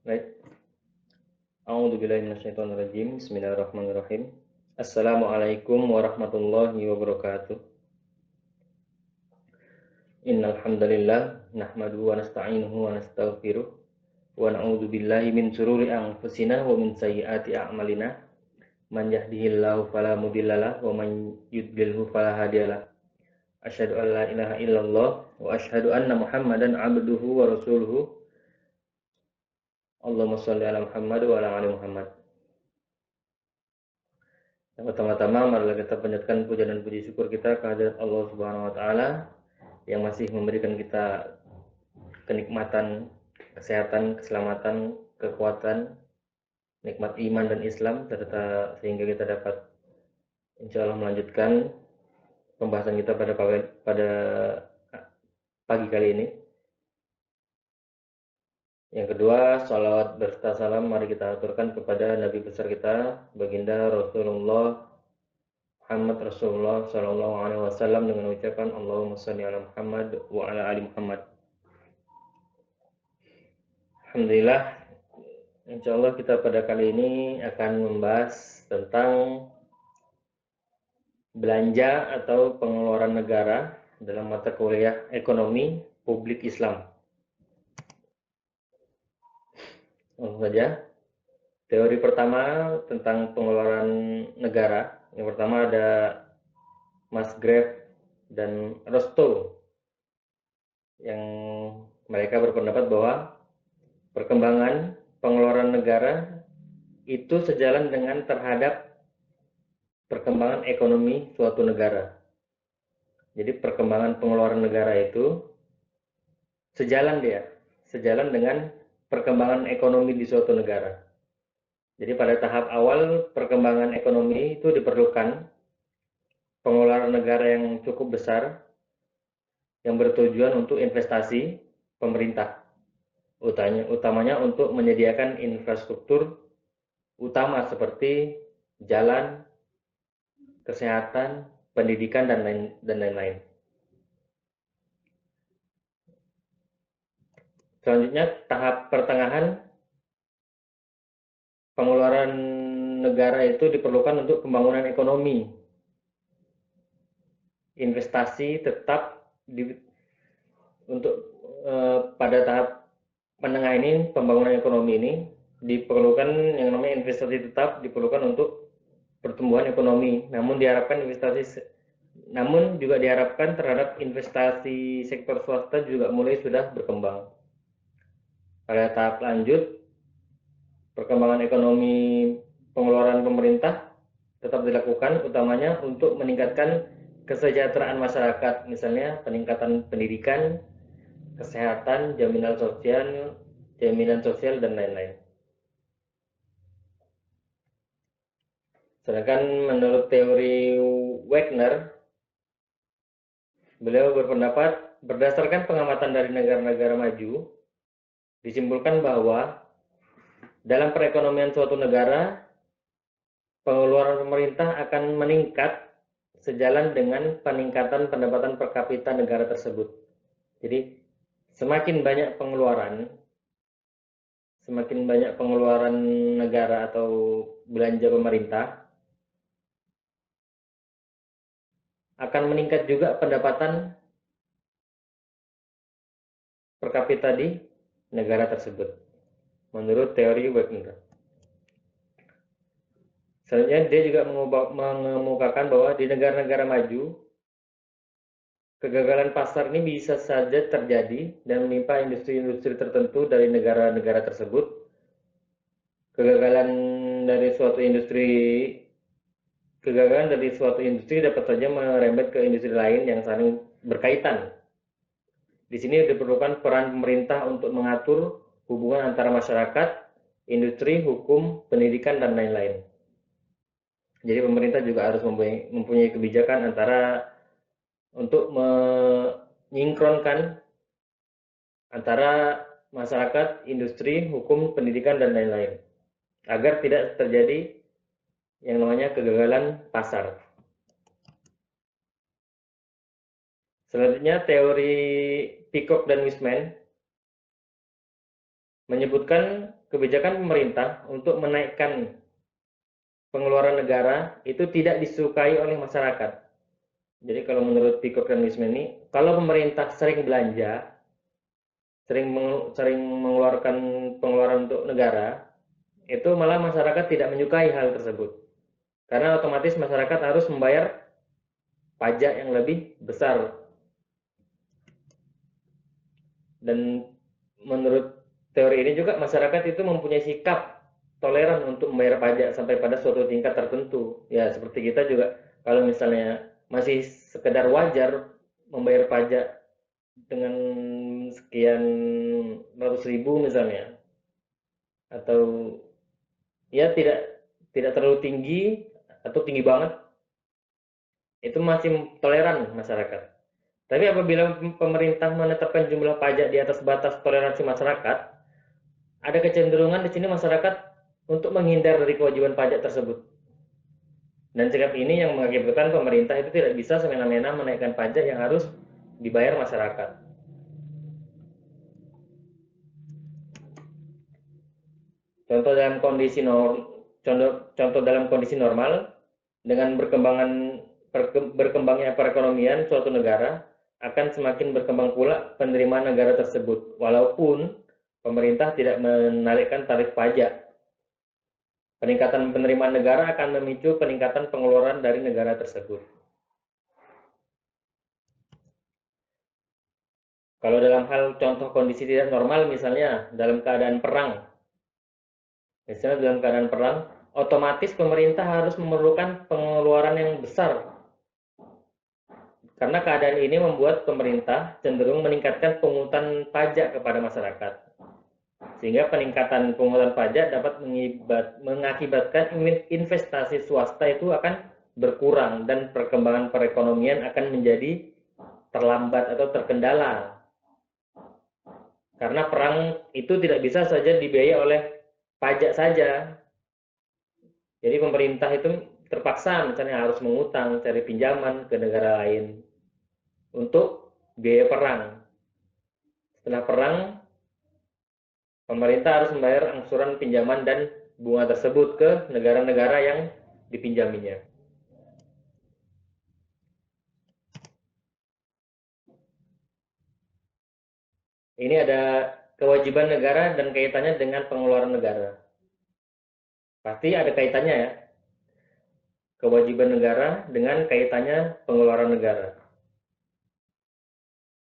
Baik. A'udzubillahi minasyaitonirrajim. Bismillahirrahmanirrahim. Assalamualaikum warahmatullahi wabarakatuh. Innal hamdalillah nahmaduhu wa nasta'inuhu wa nastaghfiruh wa na'udzu billahi min shururi anfusina wa min sayyiati a'malina. Man yahdihillahu fala mudhillalah wa man yudlilhu fala hadiyalah. Asyhadu an la ilaha illallah wa asyhadu anna Muhammadan abduhu wa rasuluhu. Allahumma shalli ala Muhammad wa ala ali Muhammad. Yang pertama-tama marilah kita panjatkan puja dan puji syukur kita kehadirat Allah Subhanahu wa taala yang masih memberikan kita kenikmatan, kesehatan, keselamatan, kekuatan, nikmat iman dan Islam serta sehingga kita dapat insya Allah melanjutkan pembahasan kita pada pagi kali ini. Yang kedua, salawat berserta salam mari kita aturkan kepada Nabi besar kita, baginda Rasulullah Muhammad Rasulullah Shallallahu Alaihi Wasallam dengan ucapan Allahumma sholli ala Muhammad wa ala ali Muhammad. Alhamdulillah, insya Allah kita pada kali ini akan membahas tentang belanja atau pengeluaran negara dalam mata kuliah ekonomi publik Islam. Langsung saja. Teori pertama tentang pengeluaran negara. Yang pertama ada Musgrave dan Rostow yang mereka berpendapat bahwa perkembangan pengeluaran negara itu sejalan dengan terhadap perkembangan ekonomi suatu negara. Jadi perkembangan pengeluaran negara itu sejalan dengan perkembangan ekonomi di suatu negara. Jadi pada tahap awal perkembangan ekonomi itu diperlukan pengeluaran negara yang cukup besar yang bertujuan untuk investasi pemerintah. Utamanya untuk menyediakan infrastruktur utama seperti jalan, kesehatan, pendidikan, dan lain-lain. Selanjutnya, tahap pertengahan pengeluaran negara itu diperlukan untuk pembangunan ekonomi. Investasi tetap pada tahap menengah ini, pembangunan ekonomi ini diperlukan yang namanya investasi tetap diperlukan untuk pertumbuhan ekonomi. Namun juga diharapkan terhadap investasi sektor swasta juga mulai sudah berkembang. Pada tahap lanjut, perkembangan ekonomi pengeluaran pemerintah tetap dilakukan utamanya untuk meningkatkan kesejahteraan masyarakat, misalnya peningkatan pendidikan, kesehatan, jaminan sosial, dan lain-lain. Sedangkan menurut teori Wagner, beliau berpendapat berdasarkan pengamatan dari negara-negara maju, disimpulkan bahwa dalam perekonomian suatu negara, pengeluaran pemerintah akan meningkat sejalan dengan peningkatan pendapatan per kapita negara tersebut. Jadi, semakin banyak pengeluaran negara atau belanja pemerintah, akan meningkat juga pendapatan per kapita di negara tersebut, menurut teori Wagner. Selanjutnya, dia juga mengemukakan bahwa di negara-negara maju, kegagalan pasar ini bisa saja terjadi dan menimpa industri-industri tertentu dari negara-negara tersebut. Kegagalan dari suatu industri dapat saja merembet ke industri lain yang saling berkaitan. Di sini diperlukan peran pemerintah untuk mengatur hubungan antara masyarakat, industri, hukum, pendidikan, dan lain-lain. Jadi pemerintah juga harus mempunyai kebijakan untuk menyinkronkan antara masyarakat, industri, hukum, pendidikan, dan lain-lain, agar tidak terjadi yang namanya kegagalan pasar. Selanjutnya, teori Peacock dan Wiseman menyebutkan kebijakan pemerintah untuk menaikkan pengeluaran negara itu tidak disukai oleh masyarakat. Jadi kalau menurut Pikokrenisme ini, kalau pemerintah sering belanja, sering mengeluarkan pengeluaran untuk negara, itu malah masyarakat tidak menyukai hal tersebut. Karena otomatis masyarakat harus membayar pajak yang lebih besar. Dan menurut teori ini juga masyarakat itu mempunyai sikap toleran untuk membayar pajak sampai pada suatu tingkat tertentu. Ya seperti kita juga kalau misalnya masih sekedar wajar membayar pajak dengan sekian ratus ribu misalnya, atau ya tidak terlalu tinggi atau tinggi banget, itu masih toleran masyarakat. Tapi apabila pemerintah menetapkan jumlah pajak di atas batas toleransi masyarakat, ada kecenderungan di sini masyarakat untuk menghindar dari kewajiban pajak tersebut. Dan sikap ini yang mengakibatkan pemerintah itu tidak bisa semena-mena menaikkan pajak yang harus dibayar masyarakat. Contoh dalam kondisi normal, dengan berkembangnya perekonomian suatu negara, akan semakin berkembang pula penerimaan negara tersebut, walaupun pemerintah tidak menarikkan tarif pajak. Peningkatan penerimaan negara akan memicu peningkatan pengeluaran dari negara tersebut. Kalau dalam hal contoh kondisi tidak normal, misalnya dalam keadaan perang, otomatis pemerintah harus memerlukan pengeluaran yang besar. Karena keadaan ini membuat pemerintah cenderung meningkatkan pungutan pajak kepada masyarakat. Sehingga peningkatan pungutan pajak dapat mengakibatkan investasi swasta itu akan berkurang dan perkembangan perekonomian akan menjadi terlambat atau terkendala. Karena perang itu tidak bisa saja dibiayai oleh pajak saja. Jadi pemerintah itu terpaksa misalnya harus mengutang, cari pinjaman ke negara lain untuk biaya perang. Setelah perang, pemerintah harus membayar angsuran pinjaman dan bunga tersebut ke negara-negara yang dipinjaminya. Ini ada kewajiban negara dan kaitannya dengan pengeluaran negara. Pasti ada kaitannya ya. Kewajiban negara dengan kaitannya pengeluaran negara.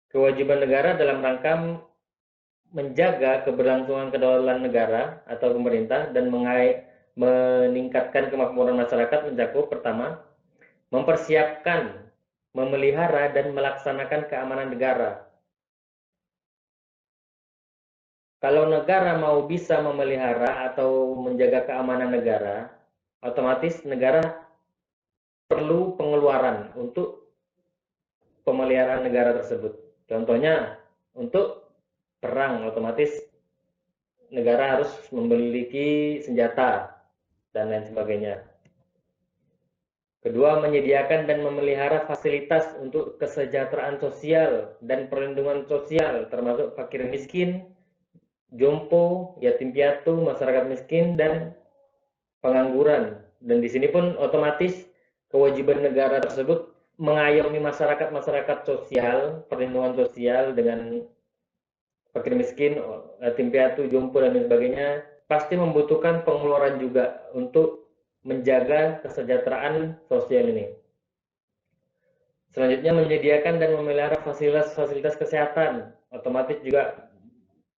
Kewajiban negara dalam rangka menjaga keberlangsungan kedaulatan negara atau pemerintah dan meningkatkan kemakmuran masyarakat mencakup pertama, mempersiapkan, memelihara dan melaksanakan keamanan negara. Kalau negara mau bisa memelihara atau menjaga keamanan negara, otomatis negara perlu pengeluaran untuk pemeliharaan negara tersebut. Contohnya, untuk perang, otomatis negara harus memiliki senjata dan lain sebagainya. Kedua, menyediakan dan memelihara fasilitas untuk kesejahteraan sosial dan perlindungan sosial, termasuk fakir miskin, jompo, yatim piatu, masyarakat miskin, dan pengangguran. Dan di sini pun otomatis kewajiban negara tersebut mengayomi masyarakat sosial, perlindungan sosial dengan fakir miskin, yatim piatu, jompo, dan lain sebagainya, pasti membutuhkan pengeluaran juga untuk menjaga kesejahteraan sosial ini. Selanjutnya, menyediakan dan memelihara fasilitas-fasilitas kesehatan. Otomatis juga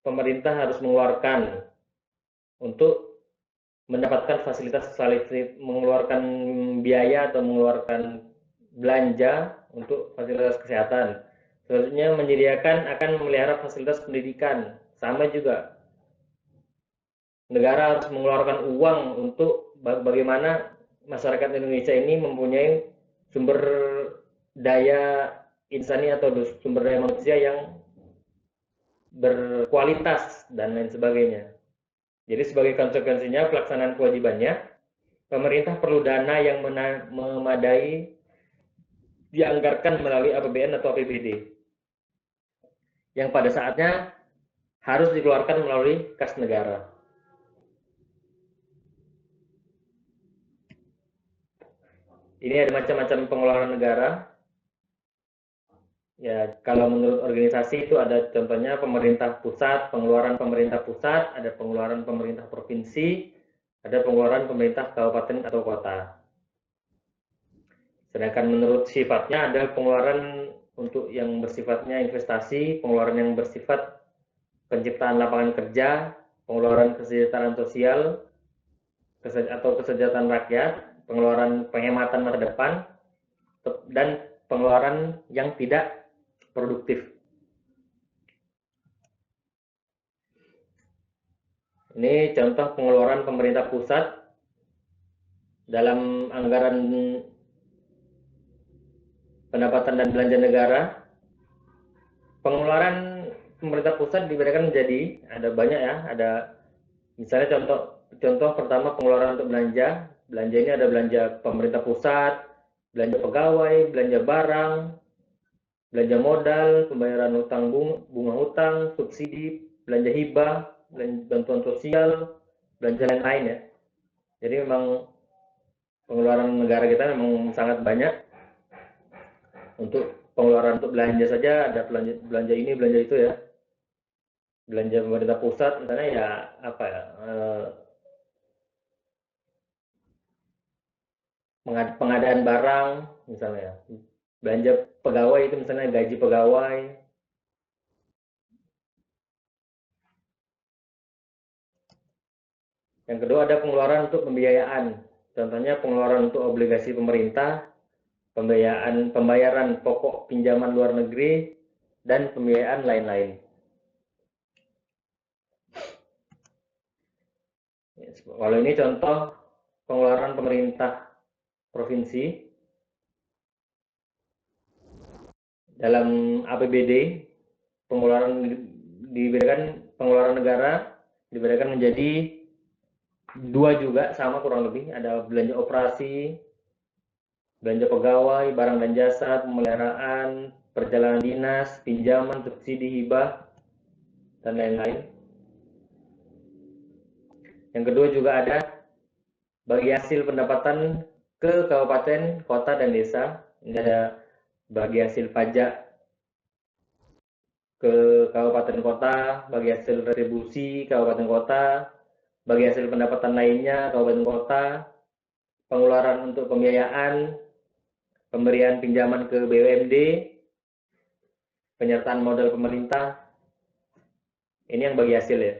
pemerintah harus mengeluarkan untuk mendapatkan fasilitas, mengeluarkan biaya atau mengeluarkan belanja untuk fasilitas kesehatan. Selanjutnya, menyediakan akan memelihara fasilitas pendidikan. Sama juga, negara harus mengeluarkan uang untuk bagaimana masyarakat Indonesia ini mempunyai sumber daya insani atau sumber daya manusia yang berkualitas dan lain sebagainya. Jadi sebagai konsekuensinya pelaksanaan kewajibannya, pemerintah perlu dana yang memadai dianggarkan melalui APBN atau APBD, yang pada saatnya harus dikeluarkan melalui kas negara. Ini ada macam-macam pengeluaran negara. Ya, kalau menurut organisasi itu ada contohnya pemerintah pusat, pengeluaran pemerintah pusat, ada pengeluaran pemerintah provinsi, ada pengeluaran pemerintah kabupaten atau kota. Sedangkan menurut sifatnya ada pengeluaran untuk yang bersifatnya investasi, pengeluaran yang bersifat penciptaan lapangan kerja, pengeluaran kesejahteraan sosial atau kesejahteraan rakyat, pengeluaran penghematan masa depan, dan pengeluaran yang tidak produktif. Ini contoh pengeluaran pemerintah pusat dalam anggaran pendapatan dan belanja negara. Pengeluaran pemerintah pusat dibedakan menjadi ada banyak ya, ada misalnya contoh pertama pengeluaran untuk belanja. Belanja ini ada belanja pemerintah pusat, belanja pegawai, belanja barang, belanja modal, pembayaran hutang bunga hutang, subsidi, belanja hibah, bantuan sosial, belanja lain-lain ya. Jadi memang pengeluaran negara kita memang sangat banyak. Untuk pengeluaran untuk belanja saja ada belanja ini, belanja itu ya. Belanja pemerintah pusat misalnya ya apa ya, pengadaan barang misalnya ya. Belanja pegawai itu misalnya gaji pegawai. Yang kedua ada pengeluaran untuk pembiayaan. Contohnya pengeluaran untuk obligasi pemerintah, pembayaran pokok pinjaman luar negeri, dan pembiayaan lain-lain. Kalau ini contoh pengeluaran pemerintah provinsi dalam APBD. Pengeluaran dibedakan, pengeluaran negara dibedakan menjadi dua juga, sama kurang lebih. Ada belanja operasi, belanja pegawai, barang dan jasa, pemeliharaan, perjalanan dinas, pinjaman, subsidi, hibah, dan lain-lain. Yang kedua juga ada bagi hasil pendapatan ke kabupaten, kota, dan desa. Ini ada bagi hasil pajak ke kabupaten kota, bagi hasil retribusi kabupaten kota, bagi hasil pendapatan lainnya kabupaten kota, pengeluaran untuk pembiayaan, pemberian pinjaman ke BUMD, penyertaan modal pemerintah. Ini yang bagi hasil ya.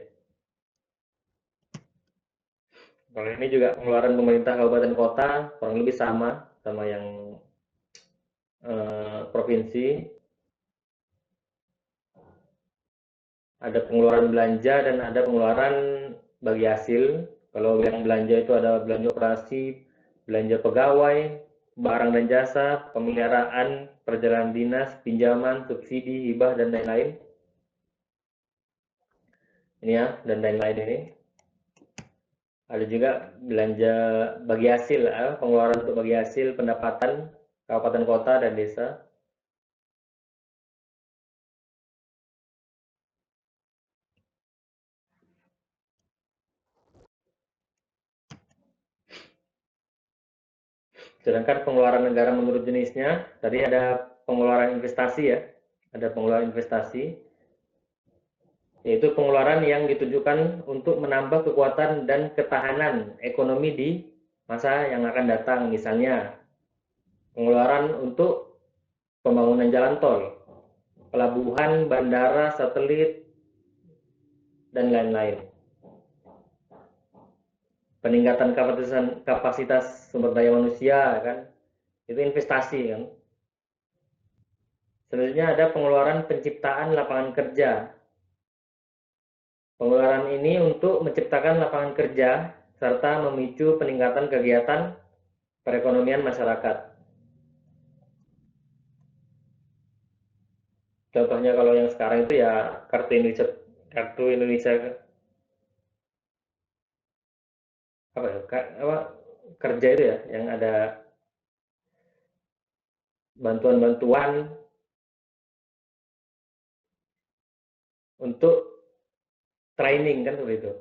Kalau ini juga pengeluaran pemerintah kabupaten kota kurang lebih sama yang provinsi. Ada pengeluaran belanja dan ada pengeluaran bagi hasil. Kalau yang belanja itu ada belanja operasi, belanja pegawai, barang dan jasa, pemeliharaan, perjalanan dinas, pinjaman, subsidi, hibah, dan lain-lain. Ini ya, dan lain-lain ini. Ada juga belanja bagi hasil, pengeluaran untuk bagi hasil pendapatan kabupaten kota dan desa. Sedangkan pengeluaran negara menurut jenisnya, tadi ada pengeluaran investasi ya, ada pengeluaran investasi, yaitu pengeluaran yang ditujukan untuk menambah kekuatan dan ketahanan ekonomi di masa yang akan datang. Misalnya, pengeluaran untuk pembangunan jalan tol, pelabuhan, bandara, satelit, dan lain-lain. Peningkatan kapasitas sumber daya manusia kan, itu investasi kan. Selanjutnya ada pengeluaran penciptaan lapangan kerja. Pengeluaran ini untuk menciptakan lapangan kerja serta memicu peningkatan kegiatan perekonomian masyarakat. Contohnya kalau yang sekarang itu ya kartu Indonesia apa ya, kerja itu ya, yang ada bantuan-bantuan untuk training kan seperti itu.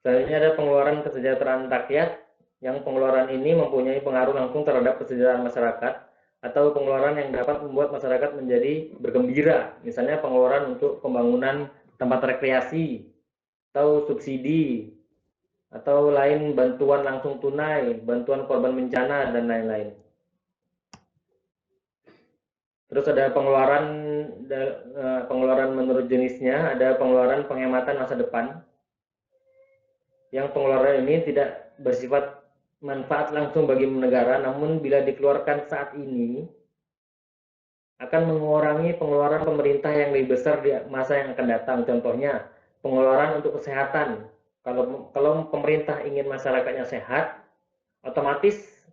Selanjutnya ada pengeluaran kesejahteraan rakyat, yang pengeluaran ini mempunyai pengaruh langsung terhadap kesejahteraan masyarakat atau pengeluaran yang dapat membuat masyarakat menjadi bergembira, misalnya pengeluaran untuk pembangunan tempat rekreasi atau subsidi atau lain bantuan langsung tunai, bantuan korban bencana dan lain-lain. Terus ada pengeluaran menurut jenisnya, ada pengeluaran penghematan masa depan. Yang pengeluaran ini tidak bersifat manfaat langsung bagi negara, namun bila dikeluarkan saat ini akan mengurangi pengeluaran pemerintah yang lebih besar di masa yang akan datang. Contohnya, pengeluaran untuk kesehatan. Kalau pemerintah ingin masyarakatnya sehat, otomatis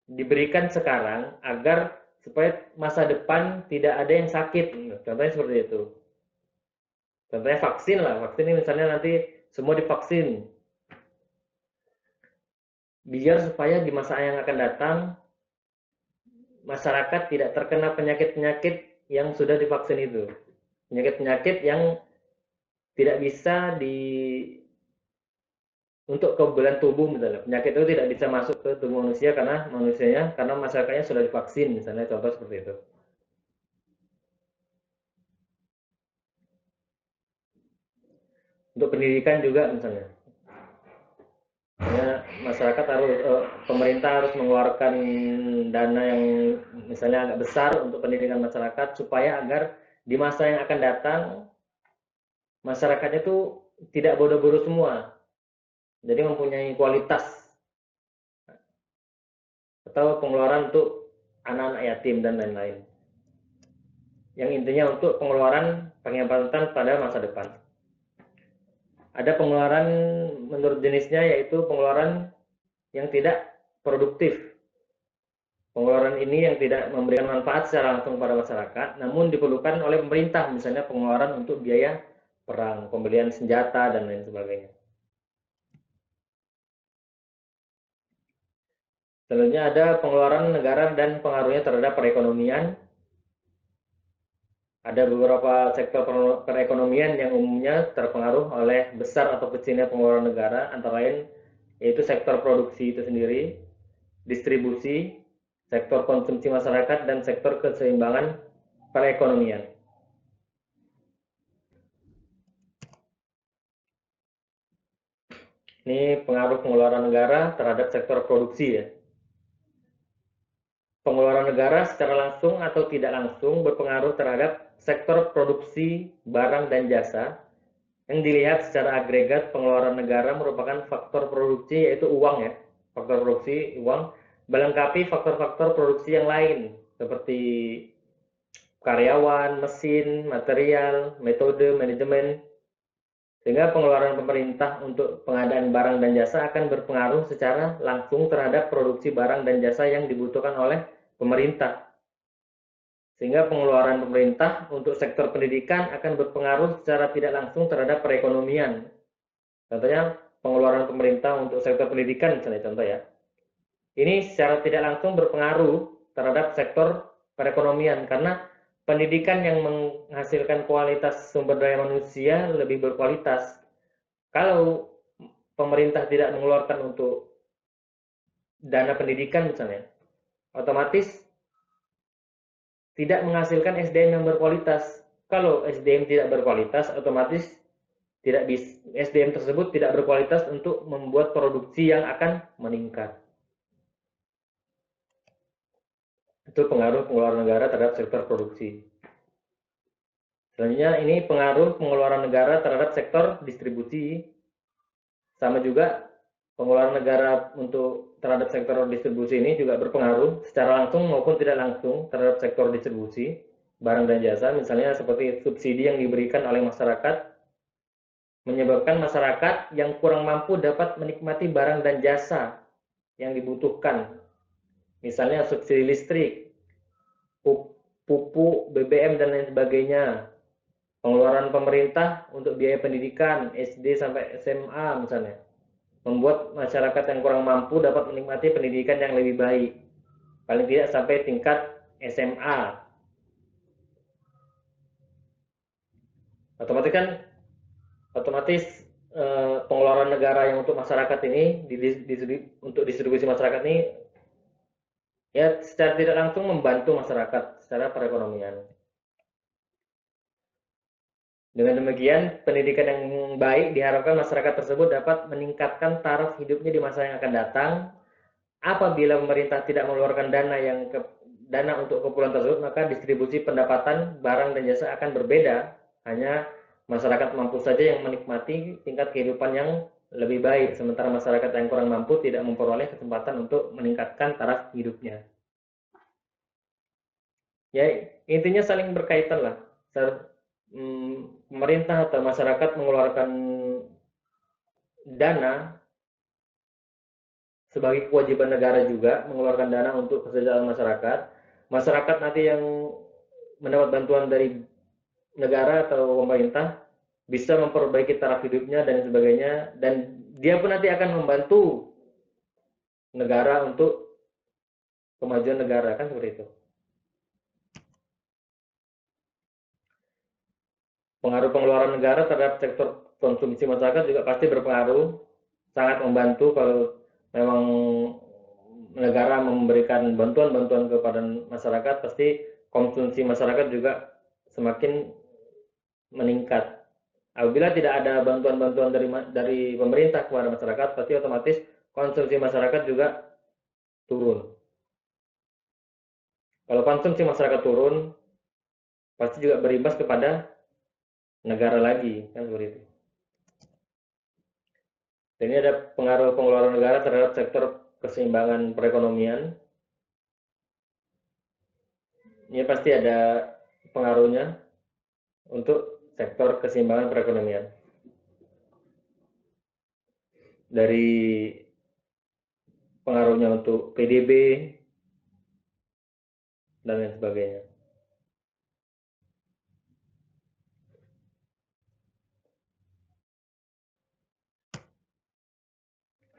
diberikan sekarang agar supaya masa depan tidak ada yang sakit. Contohnya seperti itu. Contohnya vaksin lah. Vaksin ini misalnya nanti semua divaksin. Biar supaya di masa yang akan datang masyarakat tidak terkena penyakit-penyakit yang sudah divaksin itu. Penyakit-penyakit yang tidak bisa untuk kekebalan tubuh misalnya. Penyakit itu tidak bisa masuk ke tubuh manusia karena masyarakatnya sudah divaksin misalnya, contoh seperti itu. Untuk pendidikan juga misalnya. Masyarakat pemerintah harus mengeluarkan dana yang misalnya agak besar untuk pendidikan masyarakat supaya agar di masa yang akan datang masyarakatnya itu tidak bodoh-bodoh semua, jadi mempunyai kualitas, atau pengeluaran untuk anak-anak yatim dan lain-lain, yang intinya untuk pengeluaran penghematan pada masa depan. Ada pengeluaran menurut jenisnya, yaitu pengeluaran yang tidak produktif. Pengeluaran ini yang tidak memberikan manfaat secara langsung pada masyarakat, namun diperlukan oleh pemerintah, misalnya pengeluaran untuk biaya perang, pembelian senjata, dan lain sebagainya. Selanjutnya ada pengeluaran negara dan pengaruhnya terhadap perekonomian. Ada beberapa sektor perekonomian yang umumnya terpengaruh oleh besar atau kecilnya pengeluaran negara, antara lain yaitu sektor produksi itu sendiri, distribusi, sektor konsumsi masyarakat, dan sektor keseimbangan perekonomian. Ini pengaruh pengeluaran negara terhadap sektor produksi ya. Pengeluaran negara secara langsung atau tidak langsung berpengaruh terhadap sektor produksi barang dan jasa. Yang dilihat secara agregat, pengeluaran negara merupakan faktor produksi, yaitu uang ya. Faktor produksi uang melengkapi faktor-faktor produksi yang lain seperti karyawan, mesin, material, metode, manajemen. Sehingga pengeluaran pemerintah untuk pengadaan barang dan jasa akan berpengaruh secara langsung terhadap produksi barang dan jasa yang dibutuhkan oleh pemerintah. Sehingga pengeluaran pemerintah untuk sektor pendidikan akan berpengaruh secara tidak langsung terhadap perekonomian. Contohnya pengeluaran pemerintah untuk sektor pendidikan misalnya, contoh ya. Ini secara tidak langsung berpengaruh terhadap sektor perekonomian karena pendidikan yang menghasilkan kualitas sumber daya manusia lebih berkualitas. Kalau pemerintah tidak mengeluarkan untuk dana pendidikan misalnya, otomatis tidak menghasilkan SDM yang berkualitas. Kalau SDM tidak berkualitas, otomatis SDM tersebut tidak berkualitas untuk membuat produksi yang akan meningkat. Itu pengaruh pengeluaran negara terhadap sektor produksi. Selanjutnya ini pengaruh pengeluaran negara terhadap sektor distribusi. Sama juga pengeluaran negara terhadap sektor distribusi ini juga berpengaruh secara langsung maupun tidak langsung terhadap sektor distribusi barang dan jasa. Misalnya seperti subsidi yang diberikan oleh masyarakat menyebabkan masyarakat yang kurang mampu dapat menikmati barang dan jasa yang dibutuhkan. Misalnya subsidi listrik, pupuk, BBM, dan lain sebagainya. Pengeluaran pemerintah untuk biaya pendidikan SD sampai SMA misalnya, membuat masyarakat yang kurang mampu dapat menikmati pendidikan yang lebih baik, paling tidak sampai tingkat SMA. Otomatis pengeluaran negara yang untuk masyarakat ini untuk distribusi masyarakat ini ya secara tidak langsung membantu masyarakat secara perekonomian. Dengan demikian, pendidikan yang baik diharapkan masyarakat tersebut dapat meningkatkan taraf hidupnya di masa yang akan datang. Apabila pemerintah tidak mengeluarkan dana untuk keperluan tersebut, maka distribusi pendapatan, barang dan jasa akan berbeda. Hanya masyarakat mampu saja yang menikmati tingkat kehidupan yang lebih baik, sementara masyarakat yang kurang mampu tidak memperoleh kesempatan untuk meningkatkan taraf hidupnya. Ya, intinya saling berkaitan lah. Pemerintah atau masyarakat mengeluarkan dana sebagai kewajiban negara juga mengeluarkan dana untuk kesejahteraan masyarakat. Masyarakat nanti yang mendapat bantuan dari negara atau pemerintah bisa memperbaiki taraf hidupnya dan sebagainya, dan dia pun nanti akan membantu negara untuk kemajuan negara, kan seperti itu. Pengaruh pengeluaran negara terhadap sektor konsumsi masyarakat juga pasti berpengaruh, sangat membantu kalau memang negara memberikan bantuan-bantuan kepada masyarakat, pasti konsumsi masyarakat juga semakin meningkat. Apabila tidak ada bantuan-bantuan dari pemerintah kepada masyarakat, pasti otomatis konsumsi masyarakat juga turun. Kalau konsumsi masyarakat turun, pasti juga berimbas kepada negara lagi, kan seperti itu. Dan ini ada pengaruh pengeluaran negara terhadap sektor keseimbangan perekonomian. Ini pasti ada pengaruhnya untuk sektor keseimbangan perekonomian. Dari pengaruhnya untuk PDB dan lain sebagainya.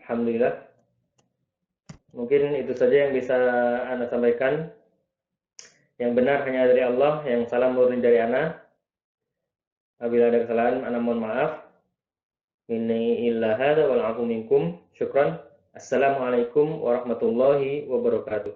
Alhamdulillah, mungkin itu saja yang bisa Anda sampaikan. Yang benar hanya dari Allah, yang salah murni dari Ana. Apabila ada kesalahan, Ana mohon maaf. Minni illa hadza wal afu minkum. Syukran. Assalamualaikum warahmatullahi wabarakatuh.